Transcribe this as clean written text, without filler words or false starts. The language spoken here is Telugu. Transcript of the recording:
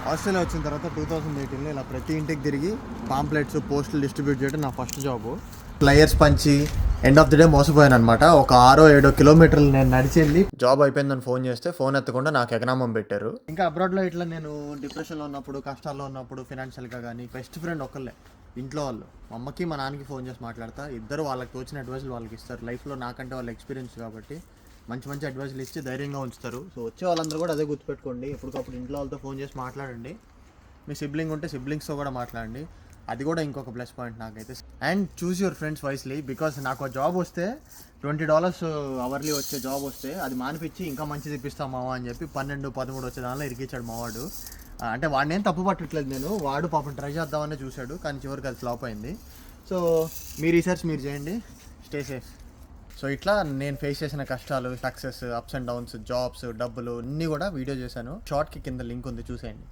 ఆస్ట్రేలియా వచ్చిన తర్వాత 2018లో ఇలా ప్రతి ఇంటికి తిరిగి పాంప్లెట్స్ పోస్టులు డిస్ట్రిబ్యూట్ చేయడం నా ఫస్ట్ జాబ్. ఫ్లయర్స్ పంచి ఎండ్ ఆఫ్ ది డే మోసపోయాను అనమాట. ఒక 6-7 కిలోమీటర్లు నేను నడిచి వెళ్ళి జాబ్ అయిపోయిందని ఫోన్ చేస్తే ఫోన్ ఎత్తకుండా నాకు ఎకనామం పెట్టారు. ఇంకా అబ్రాడ్లో ఇట్లా నేను డిప్రెషన్లో ఉన్నప్పుడు, కష్టాల్లో ఉన్నప్పుడు, ఫినాన్షియల్గా కానీ బెస్ట్ ఫ్రెండ్ ఒకళ్ళే, ఇంట్లో వాళ్ళు. మా అమ్మకి మా నాన్నకి ఫోన్ చేసి మాట్లాడతా. ఇద్దరు వాళ్ళకి తోచిన అడ్వైస్లు వాళ్ళకి ఇస్తారు. లైఫ్లో నాకంటే వాళ్ళ ఎక్స్పీరియన్స్ కాబట్టి మంచి మంచి అడ్వైస్లు ఇచ్చి ధైర్యంగా ఉంచుతారు. సో వచ్చే వాళ్ళందరూ కూడా అదే గుర్తుపెట్టుకోండి. ఎప్పటికప్పుడు ఇంట్లో వాళ్ళతో ఫోన్ చేసి మాట్లాడండి. మీ సిబ్లింగ్ ఉంటే సిబ్లింగ్స్తో కూడా మాట్లాడండి. అది కూడా ఇంకొక ప్లస్ పాయింట్ నాకైతే. And choose your friends wisely. Because నాకు జాబ్ వస్తే $20 అవర్లీ వచ్చే జాబ్ వస్తే అది మానిపించి ఇంకా మంచిది ఇప్పిస్తాం మావా అని చెప్పి 12-13 వచ్చే దానిలో ఇరికిచ్చాడు మావాడు. అంటే వాడిని ఏం తప్పు పట్టట్లేదు నేను. వాడు పాపం ట్రై చేద్దామని చూశాడు, కానీ చివరికి అది ఫ్లాప్ అయింది. సో మీ రీసెర్చ్ మీరు చేయండి. Stay safe. సో ఇట్లా నేను ఫేస్ చేసిన కష్టాలు, success, ups and downs, jobs, డబ్బులు అన్నీ కూడా వీడియో చేశాను. షార్ట్కి కింద లింక్ ఉంది, చూసేయండి.